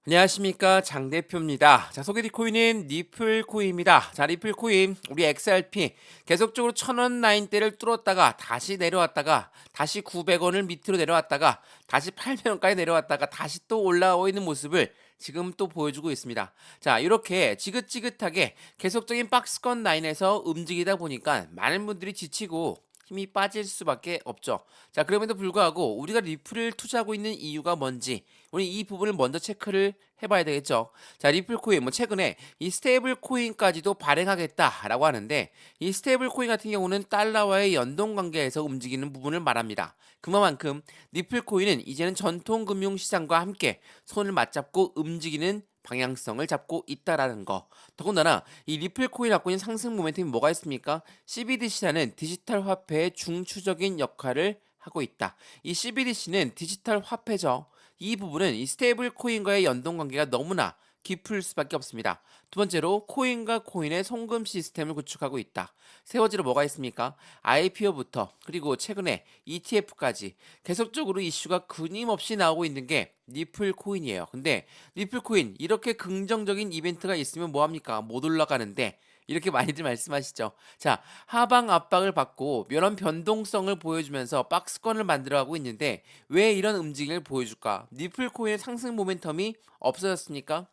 안녕하십니까 장 대표입니다. 자, 소개드릴 코인은 리플코인입니다. 자, 리플코인 우리 XRP 계속적으로 1,000원 라인대를 뚫었다가 다시 내려왔다가 다시 900원을 밑으로 내려왔다가 다시 800원까지 내려왔다가 다시 또 올라오고 있는 모습을 지금 또 보여주고 있습니다. 자, 이렇게 지긋지긋하게 계속적인 박스권 라인에서 움직이다 보니까 많은 분들이 지치고 힘이 빠질 수밖에 없죠. 자, 그럼에도 불구하고 우리가 리플을 투자하고 있는 이유가 뭔지 우리 이 부분을 먼저 체크를 해봐야 되겠죠. 자, 리플 코인 최근에 이 스테이블 코인까지도 발행하겠다라고 하는데 이 스테이블 코인 같은 경우는 달러와의 연동 관계에서 움직이는 부분을 말합니다. 그만큼 리플 코인은 이제는 전통 금융 시장과 함께 손을 맞잡고 움직이는 방향성을 잡고 있다라는 거. 더군다나 이 리플 코인 갖고 있는 상승 모멘텀이 뭐가 있습니까? CBDC라는 디지털 화폐의 중추적인 역할을 하고 있다. 이 CBDC는 디지털 화폐죠. 이 부분은 이 스테이블 코인과의 연동 관계가 너무나 깊을 수밖에 없습니다. 두 번째로 코인과 코인의 송금 시스템을 구축하고 있다. 세 번째로 뭐가 있습니까? IPO부터 그리고 최근에 ETF까지 계속적으로 이슈가 끊임없이 나오고 있는 게 리플 코인이에요. 근데 리플 코인 이렇게 긍정적인 이벤트가 있으면 뭐합니까? 못 올라가는데 이렇게 많이들 말씀하시죠. 자, 하방 압박을 받고 이런 변동성을 보여주면서 박스권을 만들어가고 있는데 왜 이런 움직임을 보여줄까? 리플 코인의 상승 모멘텀이 없어졌습니까?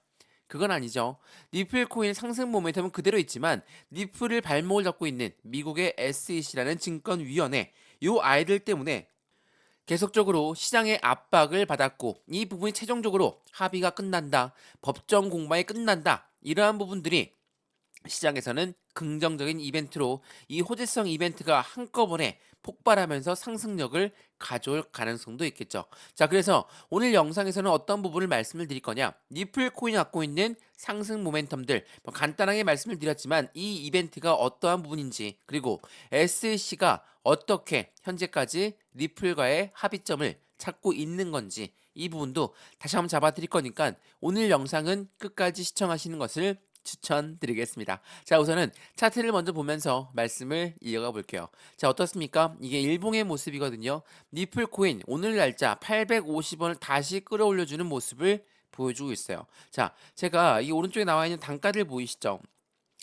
그건 아니죠. 리플 코인의 상승 모멘텀은 그대로 있지만 리플을 발목을 잡고 있는 미국의 SEC라는 증권위원회 요 아이들 때문에 계속적으로 시장의 압박을 받았고 이 부분이 최종적으로 합의가 끝난다. 법정 공방이 끝난다. 이러한 부분들이 시장에서는 긍정적인 이벤트로 이 호재성 이벤트가 한꺼번에 폭발하면서 상승력을 가져올 가능성도 있겠죠. 자, 그래서 오늘 영상에서는 어떤 부분을 말씀을 드릴 거냐? 리플 코인이 갖고 있는 상승 모멘텀들 간단하게 말씀을 드렸지만 이 이벤트가 어떠한 부분인지 그리고 SEC가 어떻게 현재까지 리플과의 합의점을 찾고 있는 건지 이 부분도 다시 한번 잡아 드릴 거니까 오늘 영상은 끝까지 시청하시는 것을 추천드리겠습니다. 자, 우선은 차트를 먼저 보면서 말씀을 이어가 볼게요. 자, 어떻습니까? 이게 일봉의 모습이거든요. 리플 코인 오늘 날짜 850원을 다시 끌어올려주는 모습을 보여주고 있어요. 자, 제가 이 오른쪽에 나와 있는 단가들 보이시죠?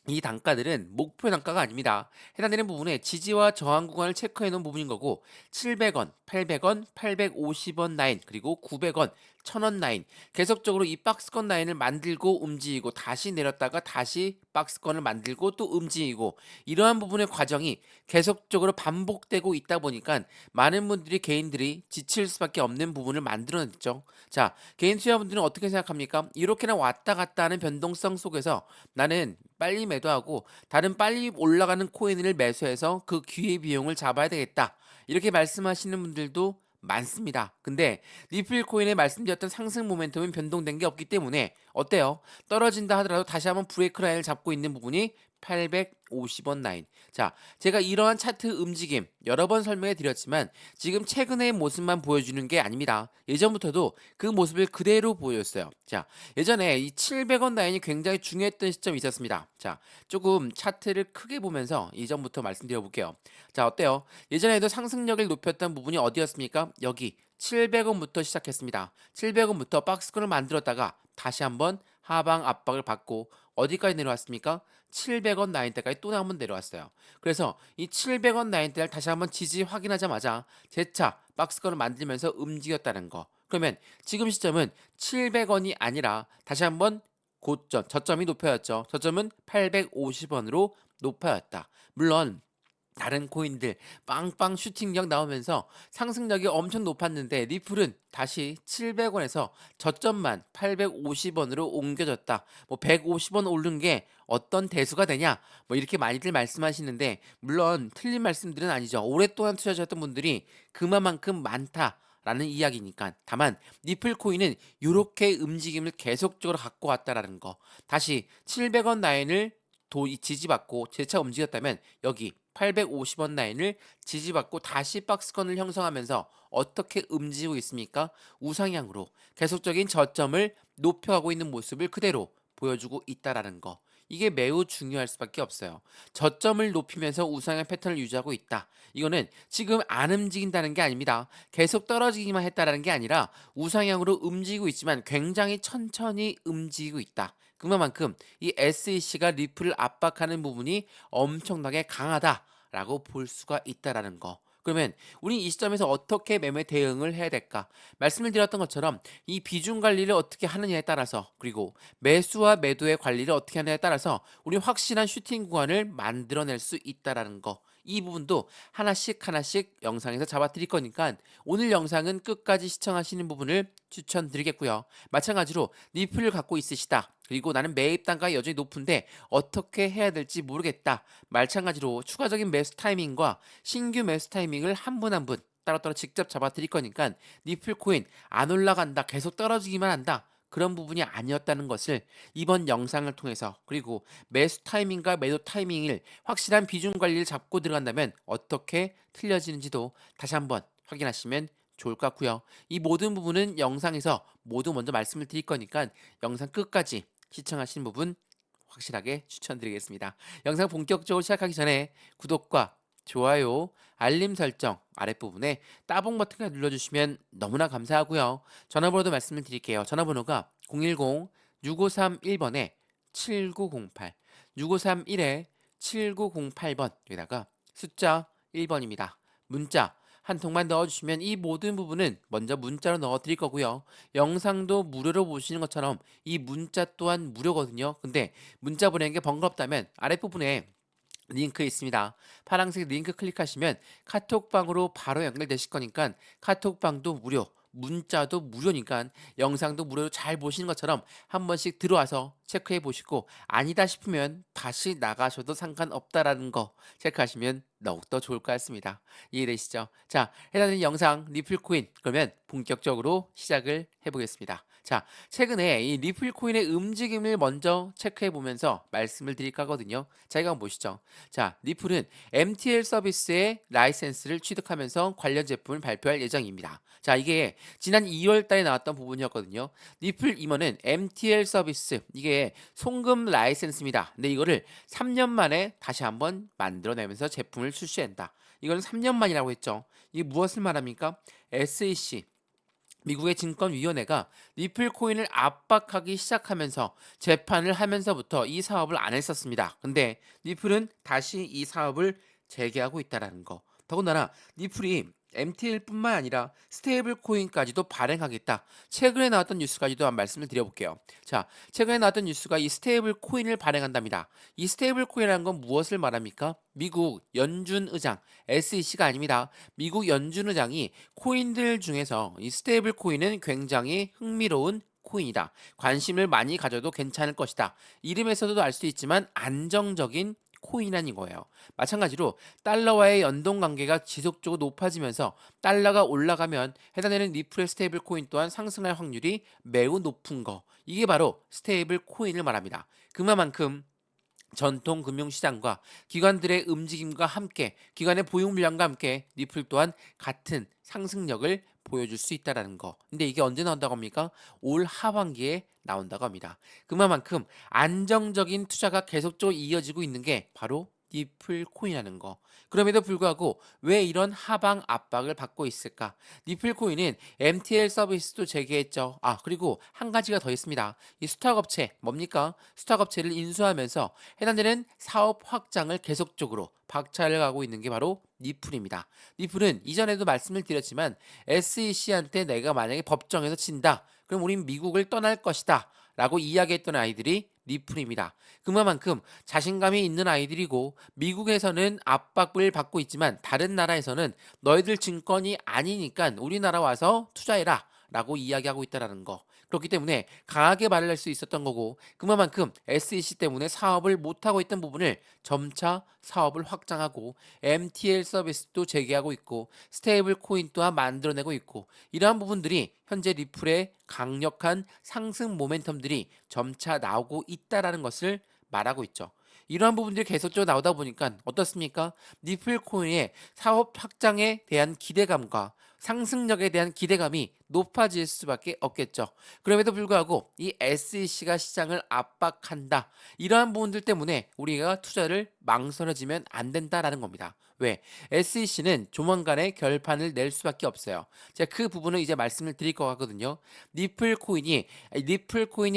이 단가들은 목표 단가가 아닙니다. 해당되는 부분에 지지와 저항 구간을 체크해 놓은 부분인 거고 700원, 800원, 850원 라인 그리고 900원, 1000원 라인 계속적으로 이 박스권 라인을 만들고 움직이고 다시 내렸다가 다시 박스권을 만들고 또 움직이고 이러한 부분의 과정이 계속적으로 반복되고 있다 보니까 많은 분들이 개인들이 지칠 수밖에 없는 부분을 만들어냈죠. 자, 개인 투자분들은 어떻게 생각합니까? 이렇게나 왔다 갔다 하는 변동성 속에서 나는 빨리 매도하고 다른 빨리 올라가는 코인을 매수해서 그 기회 비용을 잡아야 되겠다. 이렇게 말씀하시는 분들도 많습니다. 근데 리플 코인에 말씀드렸던 상승 모멘텀은 변동된 게 없기 때문에 어때요? 떨어진다 하더라도 다시 한번 브레이크 라인을 잡고 있는 부분이 850원 라인. 자, 제가 이러한 차트 움직임 여러 번 설명해 드렸지만 지금 최근의 모습만 보여주는 게 아닙니다. 예전부터도 그 모습을 그대로 보여줬어요. 자, 예전에 이 700원 라인이 굉장히 중요했던 시점이 있었습니다. 자, 조금 차트를 크게 보면서 이전부터 말씀드려 볼게요. 자, 어때요? 예전에도 상승력을 높였던 부분이 어디였습니까? 여기 700원부터 시작했습니다. 700원부터 박스권을 만들었다가 다시 한번 하방 압박을 받고 어디까지 내려왔습니까? 700원 라인대까지 또 한번 내려왔어요. 그래서 이 700원 라인대를 다시 한번 지지 확인하자마자 재차 박스권을 만들면서 움직였다는 거. 그러면 지금 시점은 700원이 아니라 다시 한번 고점, 저점이 높여졌죠. 저점은 850원으로 높아졌다. 물론 다른 코인들 빵빵 슈팅력 나오면서 상승력이 엄청 높았는데 리플은 다시 700원에서 저점만 850원으로 옮겨졌다. 뭐 150원 오른 게 어떤 대수가 되냐? 뭐 이렇게 많이들 말씀하시는데 물론 틀린 말씀들은 아니죠. 오랫동안 투자하셨던 분들이 그만큼 많다. 라는 이야기니까. 다만 리플 코인은 이렇게 움직임을 계속적으로 갖고 왔다라는 거. 다시 700원 라인을 지지받고 재차 움직였다면 여기 850원 라인을 지지받고 다시 박스권을 형성하면서 어떻게 움직이고 있습니까? 우상향으로 계속적인 저점을 높여가고 있는 모습을 그대로 보여주고 있다라는 거. 이게 매우 중요할 수밖에 없어요. 저점을 높이면서 우상향 패턴을 유지하고 있다. 이거는 지금 안 움직인다는 게 아닙니다. 계속 떨어지기만 했다라는 게 아니라 우상향으로 움직이고 있지만 굉장히 천천히 움직이고 있다. 그만큼 이 SEC가 리플을 압박하는 부분이 엄청나게 강하다라고 볼 수가 있다라는 거. 그러면 우리 이 시점에서 어떻게 매매 대응을 해야 될까? 말씀을 드렸던 것처럼 이 비중 관리를 어떻게 하느냐에 따라서, 그리고 매수와 매도의 관리를 어떻게 하느냐에 따라서 우리 확실한 슈팅 구간을 만들어낼 수 있다라는 거. 이 부분도 하나씩 하나씩 영상에서 잡아드릴 거니까 오늘 영상은 끝까지 시청하시는 부분을 추천드리겠고요. 마찬가지로 리플을 갖고 있으시다. 그리고 나는 매입 단가가 여전히 높은데 어떻게 해야 될지 모르겠다. 마찬가지로 추가적인 매수 타이밍과 신규 매수 타이밍을 한 분 한 분 따로따로 직접 잡아드릴 거니까 리플 코인 안 올라간다, 계속 떨어지기만 한다, 그런 부분이 아니었다는 것을 이번 영상을 통해서, 그리고 매수 타이밍과 매도 타이밍을 확실한 비중 관리를 잡고 들어간다면 어떻게 틀려지는지도 다시 한번 확인하시면 좋을 것 같고요. 이 모든 부분은 영상에서 모두 먼저 말씀을 드릴 거니까 영상 끝까지 시청하시는 부분 확실하게 추천드리겠습니다. 영상 본격적으로 시작하기 전에 구독과 좋아요, 알림 설정 아랫부분에 따봉 버튼을 눌러주시면 너무나 감사하고요. 전화번호도 말씀을 드릴게요. 전화번호가 010-6531번에 7908, 6531에 7908번, 여기다가 숫자 1번입니다. 문자 한 통만 넣어주시면 이 모든 부분은 먼저 문자로 넣어드릴 거고요. 영상도 무료로 보시는 것처럼 이 문자 또한 무료거든요. 근데 문자 보내는 게 번거롭다면 아랫부분에 링크 있습니다. 파란색 링크 클릭하시면 카톡방으로 바로 연결되실 거니까 카톡방도 무료, 문자도 무료니까 영상도 무료로 잘 보시는 것처럼 한 번씩 들어와서 체크해 보시고 아니다 싶으면 다시 나가셔도 상관없다라는 거 체크하시면 더욱더 좋을 것 같습니다. 이해되시죠? 자, 해당되는 영상 리플코인 그러면 본격적으로 시작을 해보겠습니다. 자, 최근에 이 리플 코인의 움직임을 먼저 체크해 보면서 말씀을 드릴까 하거든요. 자, 이거 한번 보시죠. 자, 리플은 MTL 서비스의 라이센스를 취득하면서 관련 제품을 발표할 예정입니다. 자, 이게 지난 2월 달에 나왔던 부분이었거든요. 리플 임원은 MTL 서비스, 이게 송금 라이센스입니다. 근데 이거를 3년 만에 다시 한번 만들어내면서 제품을 출시한다. 이건 3년 만이라고 했죠. 이게 무엇을 말합니까? SEC, 미국의 증권위원회가 리플 코인을 압박하기 시작하면서 재판을 하면서부터 이 사업을 안 했었습니다. 근데 리플은 다시 이 사업을 재개하고 있다는 거. 더군다나 리플이 MTL뿐만 아니라 스테이블 코인까지도 발행하겠다. 최근에 나왔던 뉴스까지도 한 말씀을 드려볼게요. 자, 최근에 나왔던 뉴스가 이 스테이블 코인을 발행한답니다. 이 스테이블 코인이라는 건 무엇을 말합니까? 미국 연준 의장, SEC가 아닙니다. 미국 연준 의장이 코인들 중에서 이 스테이블 코인은 굉장히 흥미로운 코인이다. 관심을 많이 가져도 괜찮을 것이다. 이름에서도 알 수 있지만 안정적인 코인이라는 거예요. 마찬가지로 달러와의 연동 관계가 지속적으로 높아지면서 달러가 올라가면 해당되는 리플의 스테이블 코인 또한 상승할 확률이 매우 높은 거. 이게 바로 스테이블 코인을 말합니다. 그만큼 전통 금융시장과 기관들의 움직임과 함께, 기관의 보유 물량과 함께 리플 또한 같은 상승력을 보여줄 수 있다는 거. 근데 이게 언제 나온다고 합니까? 올 하반기에 나온다고 합니다. 그만큼 안정적인 투자가 계속적으로 이어지고 있는 게 바로 리플 코인이라는 거. 그럼에도 불구하고 왜 이런 하방 압박을 받고 있을까? 리플 코인은 MTL 서비스도 재개했죠. 아, 그리고 한 가지가 더 있습니다. 이 수탁 업체 뭡니까? 수탁 업체를 인수하면서 해당되는 사업 확장을 계속적으로 박차를 가고 있는 게 바로 리플입니다. 리플은 이전에도 말씀을 드렸지만 SEC한테 내가 만약에 법정에서 진다, 그럼 우린 미국을 떠날 것이다 라고 이야기했던 아이들이 리플입니다. 그만큼 자신감이 있는 아이들이고 미국에서는 압박을 받고 있지만 다른 나라에서는 너희들 증권이 아니니까 우리나라 와서 투자해라 라고 이야기하고 있다는 거. 그렇기 때문에 강하게 말을 할 수 있었던 거고, 그만큼 SEC 때문에 사업을 못하고 있던 부분을 점차 사업을 확장하고 MTL 서비스도 재개하고 있고 스테이블 코인 또한 만들어내고 있고, 이러한 부분들이 현재 리플의 강력한 상승 모멘텀들이 점차 나오고 있다라는 것을 말하고 있죠. 이러한 부분들이 계속적으로 나오다 보니까 어떻습니까? 리플 코인의 사업 확장에 대한 기대감과 상승력에 대한 기대감이 높아질 수밖에 없겠죠. 그럼에도 불구하고 이 SEC가 시장을 압박한다. 이러한 부분들 때문에 우리가 투자를 망설여지면 안 된다라는 겁니다. 왜? SEC는 조만간에 결판을 낼 수밖에 없어요. 제가 그 부분을 이제 말씀을 드릴 것 같거든요. 리플 코인이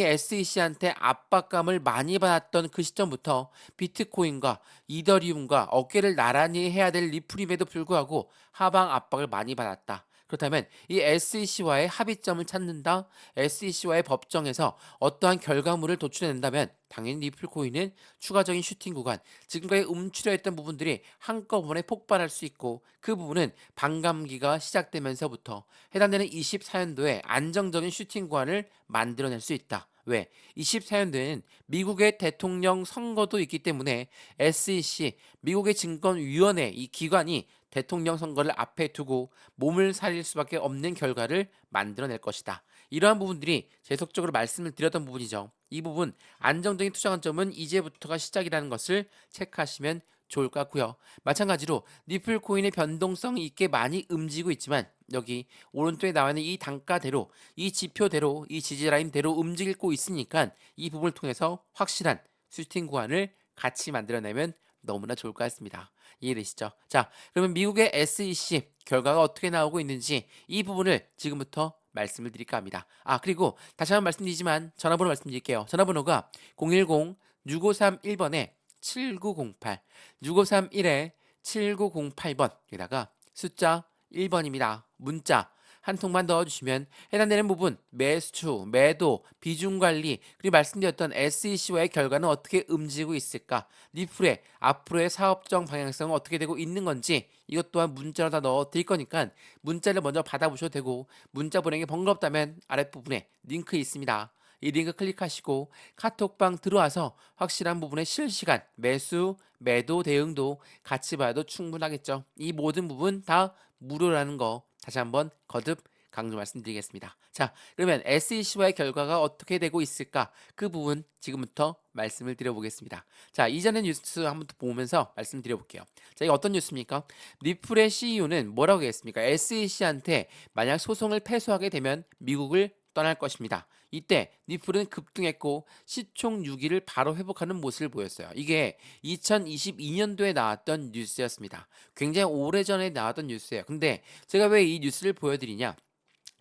SEC한테 압박감을 많이 받았던 그 시점부터 비트코인과 이더리움과 어깨를 나란히 해야 될 리플임에도 불구하고 하방 압박을 많이 받았다. 그렇다면 이 SEC와의 합의점을 찾는다. SEC와의 법정에서 어떠한 결과물을 도출해낸다면 당연히 리플코인은 추가적인 슈팅 구간, 지금까지 움츠려 있던 부분들이 한꺼번에 폭발할 수 있고 그 부분은 반감기가 시작되면서부터 해당되는 24년도에 안정적인 슈팅 구간을 만들어낼 수 있다. 왜? 24년도에는 미국의 대통령 선거도 있기 때문에 SEC, 미국의 증권위원회 이 기관이 대통령 선거를 앞에 두고 몸을 사릴 수밖에 없는 결과를 만들어낼 것이다. 이러한 부분들이 계속적으로 말씀을 드렸던 부분이죠. 이 부분 안정적인 투자 관점은 이제부터가 시작이라는 것을 체크하시면 좋을 것 같고요. 마찬가지로 리플 코인의 변동성이 있게 많이 움직이고 있지만 여기 오른쪽에 나와 있는 이 단가대로 이 지표대로 이 지지라인대로 움직이고 있으니까 이 부분을 통해서 확실한 슈팅 구간을 같이 만들어내면 너무나 좋을 것 같습니다. 이해되시죠? 자, 그러면 미국의 SEC 결과가 어떻게 나오고 있는지 이 부분을 지금부터 말씀을 드릴까 합니다. 그리고 다시 한번 말씀드리지만 전화번호 말씀드릴게요. 전화번호가 010-6531번에 7908, 6531에 7908번, 여기다가 숫자 1번입니다. 문자 한 통만 넣어주시면 해당되는 부분, 매수, 매도, 비중 관리, 그리고 말씀드렸던 SEC와의 결과는 어떻게 움직이고 있을까, 리플의 앞으로의 사업적 방향성은 어떻게 되고 있는 건지 이것 또한 문자로 다 넣어 드릴 거니까 문자를 먼저 받아보셔도 되고, 문자 보내기 번거롭다면 아랫부분에 링크 있습니다. 이 링크 클릭하시고 카톡방 들어와서 확실한 부분의 실시간 매수, 매도 대응도 같이 봐도 충분하겠죠. 이 모든 부분 다 무료라는 거 다시 한번 거듭 강조 말씀드리겠습니다. 자, 그러면 SEC와의 결과가 어떻게 되고 있을까? 그 부분 지금부터 말씀을 드려보겠습니다. 자, 이전의 뉴스 한번 보면서 말씀드려볼게요. 자, 이게 어떤 뉴스입니까? 리플의 CEO는 뭐라고 했습니까? SEC한테 만약 소송을 패소하게 되면 미국을 떠날 것입니다. 이때 리플은 급등했고 시총 6위를 바로 회복하는 모습을 보였어요. 이게 2022년도에 나왔던 뉴스였습니다. 굉장히 오래전에 나왔던 뉴스예요. 근데 제가 왜 이 뉴스를 보여드리냐?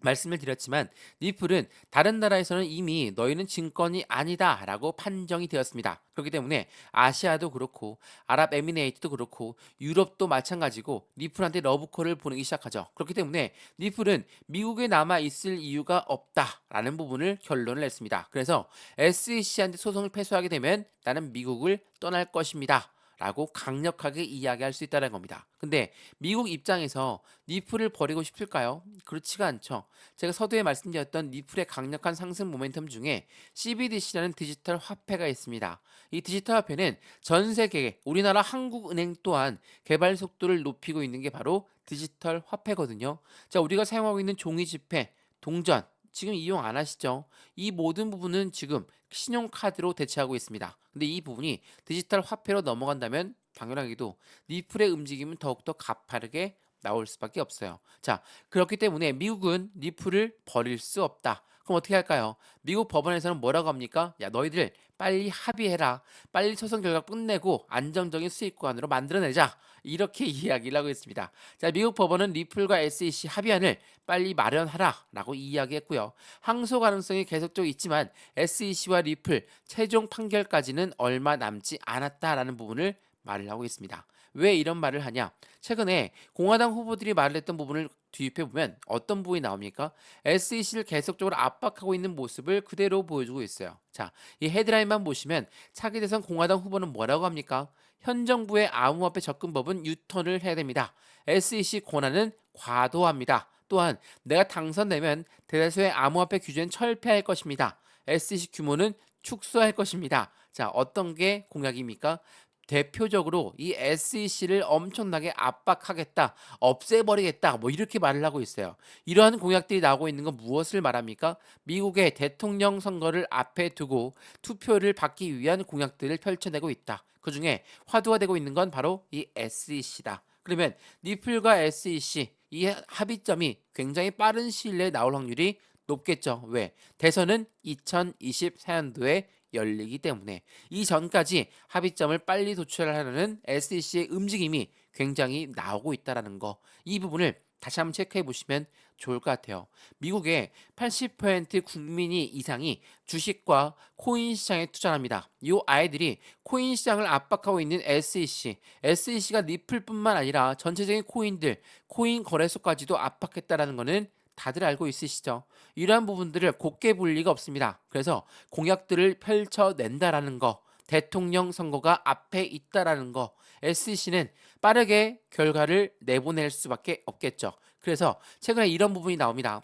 말씀을 드렸지만 리플은 다른 나라에서는 이미 너희는 증권이 아니다라고 판정이 되었습니다. 그렇기 때문에 아시아도 그렇고 아랍에미레이트도 그렇고 유럽도 마찬가지고 리플한테 러브콜을 보내기 시작하죠. 그렇기 때문에 리플은 미국에 남아 있을 이유가 없다라는 부분을 결론을 냈습니다. 그래서 SEC한테 소송을 패소하게 되면 나는 미국을 떠날 것입니다. 라고 강력하게 이야기할 수 있다는 겁니다. 근데 미국 입장에서 리플을 버리고 싶을까요? 그렇지가 않죠. 제가 서두에 말씀드렸던 리플의 강력한 상승 모멘텀 중에 CBDC라는 디지털 화폐가 있습니다. 이 디지털 화폐는 전 세계, 우리나라 한국은행 또한 개발 속도를 높이고 있는 게 바로 디지털 화폐거든요. 자, 우리가 사용하고 있는 종이 지폐, 동전, 지금 이용 안 하시죠? 이 모든 부분은 지금 신용카드로 대체하고 있습니다. 근데 이 부분이 디지털 화폐로 넘어간다면 당연하게도 리플의 움직임은 더욱더 가파르게 나올 수밖에 없어요. 자, 그렇기 때문에 미국은 리플을 버릴 수 없다. 그럼 어떻게 할까요? 미국 법원에서는 뭐라고 합니까? 야, 너희들 빨리 합의해라. 빨리 소송 결과 끝내고 안정적인 수익관으로 만들어내자. 이렇게 이야기를 하고 있습니다. 자, 미국 법원은 리플과 SEC 합의안을 빨리 마련하라라고 이야기했고요. 항소 가능성이 계속적으로 있지만 SEC와 리플 최종 판결까지는 얼마 남지 않았다라는 부분을 말을 하고 있습니다. 왜 이런 말을 하냐? 최근에 공화당 후보들이 말을 했던 부분을 뒤입해 보면 어떤 부분이 나옵니까? SEC를 계속적으로 압박하고 있는 모습을 그대로 보여주고 있어요. 자, 이 헤드라인만 보시면 차기 대선 공화당 후보는 뭐라고 합니까? 현 정부의 암호화폐 접근법은 유턴을 해야 됩니다. SEC 권한은 과도합니다. 또한 내가 당선되면 대다수의 암호화폐 규제는 철폐할 것입니다. SEC 규모는 축소할 것입니다. 자, 어떤 게 공약입니까? 대표적으로 이 SEC를 엄청나게 압박하겠다, 없애버리겠다, 뭐 이렇게 말을 하고 있어요. 이러한 공약들이 나오고 있는 건 무엇을 말합니까? 미국의 대통령 선거를 앞에 두고 투표를 받기 위한 공약들을 펼쳐내고 있다. 그 중에 화두화되고 있는 건 바로 이 SEC다. 그러면 리플과 SEC 이 합의점이 굉장히 빠른 시일 내에 나올 확률이 높겠죠. 왜? 대선은 2024년도에 열리기 때문에 이전까지 합의점을 빨리 도출하려는 SEC의 움직임이 굉장히 나오고 있다라는 거. 이 부분을 다시 한번 체크해 보시면 좋을 것 같아요. 미국의 80% 국민이 이상이 주식과 코인 시장에 투자합니다. 이 아이들이 코인 시장을 압박하고 있는 SEC가 리플뿐만 아니라 전체적인 코인들, 코인 거래소까지도 압박했다라는 것은 다들 알고 있으시죠? 이러한 부분들을 곱게 볼 리가 없습니다. 그래서 공약들을 펼쳐낸다라는 거, 대통령 선거가 앞에 있다라는 거, SEC는 빠르게 결과를 내보낼 수밖에 없겠죠. 그래서 최근에 이런 부분이 나옵니다.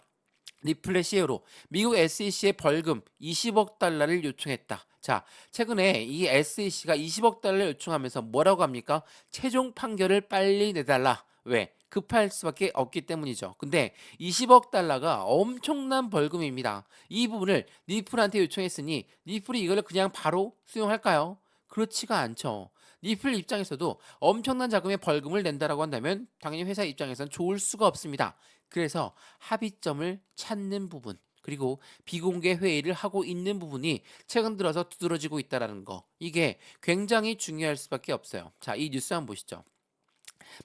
리플의 CEO로 미국 SEC의 벌금 20억 달러를 요청했다. 자, 최근에 이 SEC가 20억 달러를 요청하면서 뭐라고 합니까? 최종 판결을 빨리 내달라. 왜? 급할 수밖에 없기 때문이죠. 근데 20억 달러가 엄청난 벌금입니다. 이 부분을 리플한테 요청했으니 리플이 이걸 그냥 바로 수용할까요? 그렇지가 않죠. 리플 입장에서도 엄청난 자금의 벌금을 낸다라고 한다면 당연히 회사 입장에선 좋을 수가 없습니다. 그래서 합의점을 찾는 부분, 그리고 비공개 회의를 하고 있는 부분이 최근 들어서 두드러지고 있다는 거. 이게 굉장히 중요할 수밖에 없어요. 자, 이 뉴스 한번 보시죠.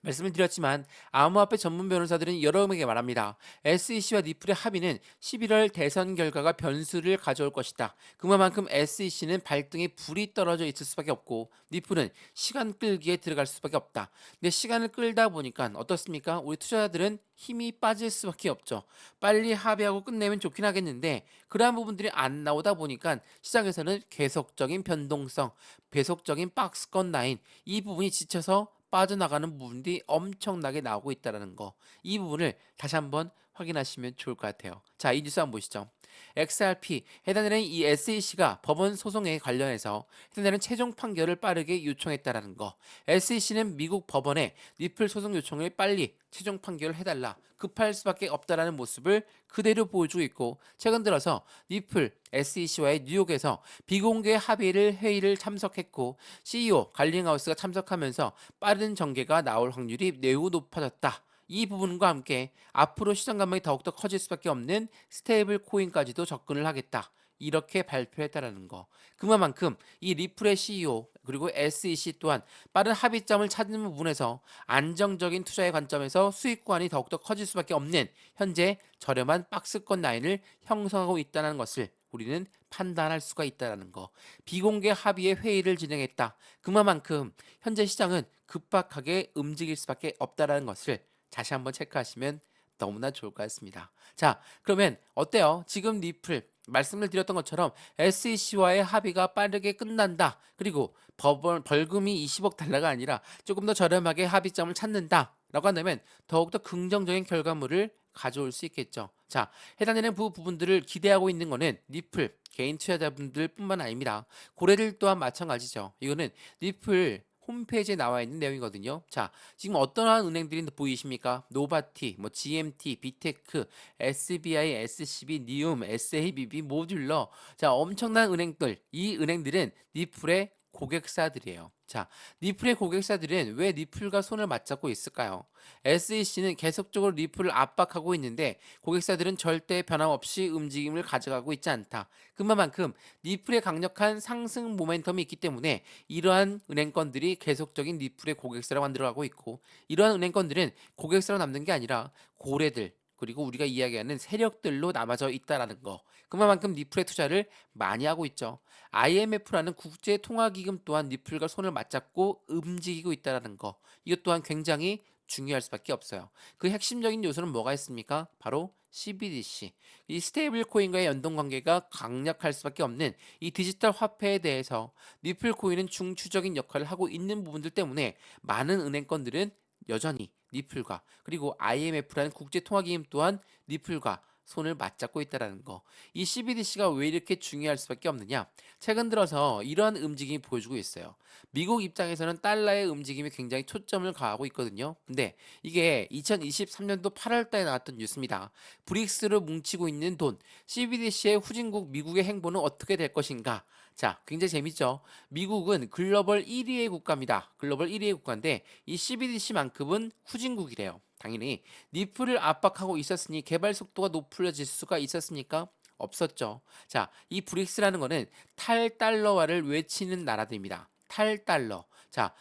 말씀을 드렸지만 암호화폐 전문 변호사들은 여러분에게 말합니다. SEC와 리플의 합의는 11월 대선 결과가 변수를 가져올 것이다. 그만큼 SEC는 발등에 불이 떨어져 있을 수밖에 없고 리플은 시간 끌기에 들어갈 수밖에 없다. 근데 시간을 끌다 보니까 어떻습니까? 우리 투자자들은 힘이 빠질 수밖에 없죠. 빨리 합의하고 끝내면 좋긴 하겠는데 그러한 부분들이 안 나오다 보니까 시장에서는 계속적인 변동성, 계속적인 박스권 라인 이 부분이 지쳐서 빠져나가는 부분들이 엄청나게 나오고 있다는 거. 이 부분을 다시 한번 확인하시면 좋을 것 같아요. 자, 이 뉴스 한번 보시죠. XRP 해당되는 이 SEC가 법원 소송에 관련해서 해당되는 최종 판결을 빠르게 요청했다라는 거. SEC는 미국 법원에 리플 소송 요청을 빨리 최종 판결을 해달라 급할 수밖에 없다라는 모습을 그대로 보여주고 있고 최근 들어서 리플 SEC와의 뉴욕에서 비공개 합의를 회의를 참석했고 CEO 갈링하우스가 참석하면서 빠른 전개가 나올 확률이 매우 높아졌다. 이 부분과 함께 앞으로 시장 감각이 더욱더 커질 수밖에 없는 스테이블 코인까지도 접근을 하겠다. 이렇게 발표했다라는 거. 그만큼 이 리플의 CEO 그리고 SEC 또한 빠른 합의점을 찾는 부분에서 안정적인 투자의 관점에서 수익권이 더욱더 커질 수밖에 없는 현재 저렴한 박스권 라인을 형성하고 있다는 것을 우리는 판단할 수가 있다는 거. 비공개 합의의 회의를 진행했다. 그만큼 현재 시장은 급박하게 움직일 수밖에 없다는 것을 다시 한번 체크하시면 너무나 좋을 것 같습니다. 자, 그러면 어때요? 지금 리플 말씀을 드렸던 것처럼 SEC와의 합의가 빠르게 끝난다. 그리고 벌금이 20억 달러가 아니라 조금 더 저렴하게 합의점을 찾는다. 라고 한다면 더욱더 긍정적인 결과물을 가져올 수 있겠죠. 자, 해당되는 부분들을 기대하고 있는 거는 리플 개인 투자자분들 뿐만 아닙니다. 고래들 또한 마찬가지죠. 이거는 리플 홈페이지에 나와 있는 내용이거든요. 자, 지금 어떠한 은행들이 보이십니까? 노바티, GMT, 비테크, SBI, SCB, 니움, SABB, 모듈러. 자, 엄청난 은행들. 이 은행들은 리플의 고객사들이에요. 자, 리플의 고객사들은 왜 리플과 손을 맞잡고 있을까요? SEC는 계속적으로 리플을 압박하고 있는데 고객사들은 절대 변함없이 움직임을 가져가고 있지 않다. 그만큼 리플의 강력한 상승 모멘텀이 있기 때문에 이러한 은행권들이 계속적인 리플의 고객사로 만들어가고 있고 이러한 은행권들은 고객사로 남는 게 아니라 고래들 그리고 우리가 이야기하는 세력들로 남아져 있다라는 거. 그만큼 리플의 투자를 많이 하고 있죠. IMF라는 국제통화기금 또한 리플과 손을 맞잡고 움직이고 있다라는 거. 이것 또한 굉장히 중요할 수밖에 없어요. 그 핵심적인 요소는 뭐가 있습니까? 바로 CBDC. 이 스테이블 코인과의 연동 관계가 강력할 수밖에 없는 이 디지털 화폐에 대해서 리플 코인은 중추적인 역할을 하고 있는 부분들 때문에 많은 은행권들은 여전히 리플과 그리고 IMF라는 국제통화기금 또한 리플과 손을 맞잡고 있다는 거. 이 CBDC가 왜 이렇게 중요할 수밖에 없느냐? 최근 들어서 이러한 움직임이 보여주고 있어요. 미국 입장에서는 달러의 움직임이 굉장히 초점을 가하고 있거든요. 근데 이게 2023년도 8월 달에 나왔던 뉴스입니다. 브릭스로 뭉치고 있는 돈, CBDC의 후진국 미국의 행보는 어떻게 될 것인가? 자, 굉장히 재밌죠? 미국은 글로벌 1위의 국가입니다. 글로벌 1위의 국가인데 이 CBDC만큼은 후진국이래요. 당연히 니플을 압박하고 있었으니 개발 속도가 높아질 수가 있었습니까? 없었죠. 자, 이 브릭스라는 거는 탈달러화를 외치는 나라들입니다. 탈달러. 자,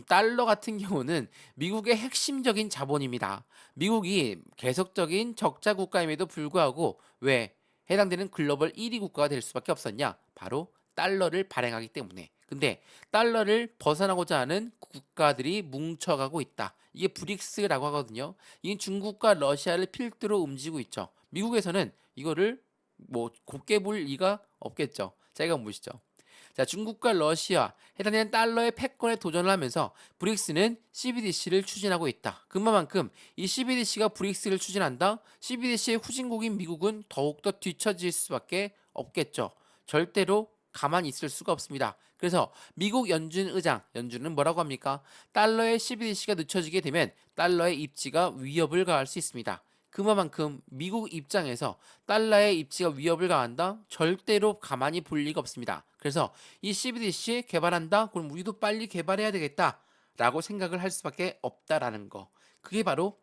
달러 같은 경우는 미국의 핵심적인 자본입니다. 미국이 계속적인 적자 국가임에도 불구하고 왜 해당되는 글로벌 1위 국가가 될 수밖에 없었냐? 바로 달러를 발행하기 때문에. 근데 달러를 벗어나고자 하는 국가들이 뭉쳐가고 있다. 이게 브릭스라고 하거든요. 이 중국과 러시아를 필두로 움직이고 있죠. 미국에서는 이거를 뭐 곱게 볼 리가 없겠죠. 자, 이거 보시죠. 자, 중국과 러시아 해당되는 달러의 패권에 도전을 하면서 브릭스는 CBDC를 추진하고 있다. 그만큼 이 CBDC가 브릭스를 추진한다. CBDC의 후진국인 미국은 더욱더 뒤처질 수밖에 없겠죠. 절대로 가만히 있을 수가 없습니다. 그래서 미국 연준 의장, 연준은 뭐라고 합니까? 달러의 CBDC가 늦춰지게 되면 달러의 입지가 위협을 가할 수 있습니다. 그만큼 미국 입장에서 달러의 입지가 위협을 가한다? 절대로 가만히 볼 리가 없습니다. 그래서 이 CBDC 개발한다? 그럼 우리도 빨리 개발해야 되겠다 라고 생각을 할 수밖에 없다라는 거. 그게 바로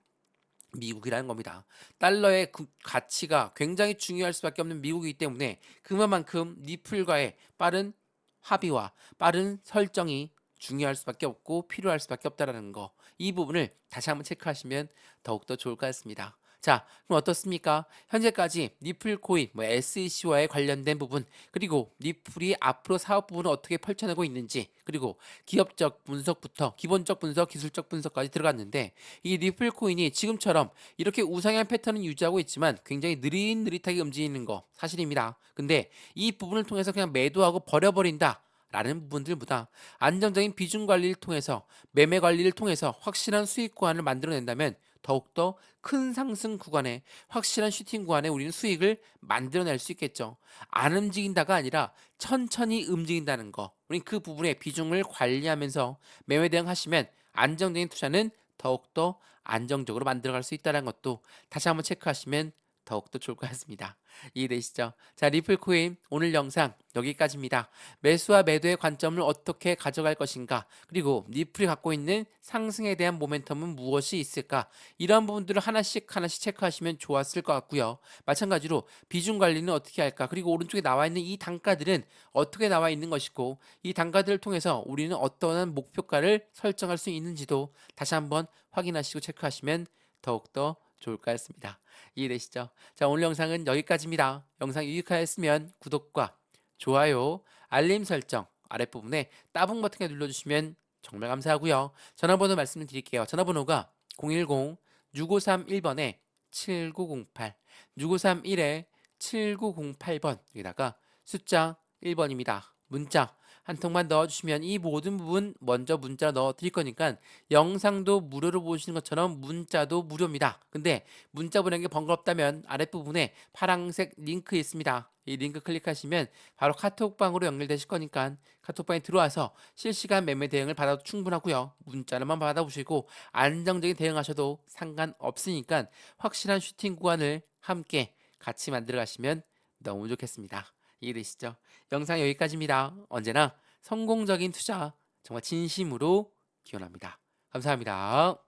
미국이라는 겁니다. 달러의 가치가 굉장히 중요할 수밖에 없는 미국이기 때문에 그만큼 니플과의 빠른 합의와 빠른 설정이 중요할 수밖에 없고 필요할 수밖에 없다라는 거. 이 부분을 다시 한번 체크하시면 더욱더 좋을 것 같습니다. 자, 그럼 어떻습니까? 현재까지 니플 코인, SEC와의 관련된 부분, 그리고 니플이 앞으로 사업 부분을 어떻게 펼쳐내고 있는지, 그리고 기업적 분석부터 기본적 분석, 기술적 분석까지 들어갔는데 이 니플 코인이 지금처럼 이렇게 우상향 패턴을 유지하고 있지만 굉장히 느릿느릿하게 움직이는 거 사실입니다. 근데 이 부분을 통해서 그냥 매도하고 버려버린다. 라는 부분들보다 안정적인 비중 관리를 통해서 매매 관리를 통해서 확실한 수익 구간을 만들어낸다면 더욱더 큰 상승 구간에 확실한 슈팅 구간에 우리는 수익을 만들어낼 수 있겠죠. 안 움직인다가 아니라 천천히 움직인다는 거. 우린 그 부분에 비중을 관리하면서 매매 대응하시면 안정적인 투자는 더욱더 안정적으로 만들어갈 수 있다는 것도 다시 한번 체크하시면 더욱더 좋을 것 같습니다. 이해되시죠? 자, 리플코인 오늘 영상 여기까지입니다. 매수와 매도의 관점을 어떻게 가져갈 것인가, 그리고 리플이 갖고 있는 상승에 대한 모멘텀은 무엇이 있을까, 이런 부분들을 하나씩 체크하시면 좋았을 것 같고요. 마찬가지로 비중 관리는 어떻게 할까, 그리고 오른쪽에 나와 있는 이 단가들은 어떻게 나와 있는 것이고 이 단가들을 통해서 우리는 어떠한 목표가를 설정할 수 있는지도 다시 한번 확인하시고 체크하시면 더욱더 좋을 것 같습니다. 이해되시죠? 자, 오늘 영상은 여기까지입니다. 영상 유익하였으면 구독과 좋아요, 알림 설정 아랫부분에 따봉 버튼을 눌러주시면 정말 감사하고요. 전화번호 말씀을 드릴게요. 전화번호가 010-6531번에 7908, 6531에 7908번, 여기다가 숫자 1번입니다. 문자 한 통만 넣어주시면 이 모든 부분 먼저 문자 넣어 드릴 거니까 영상도 무료로 보시는 것처럼 문자도 무료입니다. 근데 문자 보내는 게 번거롭다면 아랫부분에 파란색 링크 있습니다. 이 링크 클릭하시면 바로 카톡방으로 연결되실 거니까 카톡방에 들어와서 실시간 매매 대응을 받아도 충분하고요. 문자로만 받아보시고 안정적인 대응하셔도 상관없으니까 확실한 슈팅 구간을 함께 같이 만들어 가시면 너무 좋겠습니다. 이해되시죠? 영상 여기까지입니다. 언제나 성공적인 투자 정말 진심으로 기원합니다. 감사합니다.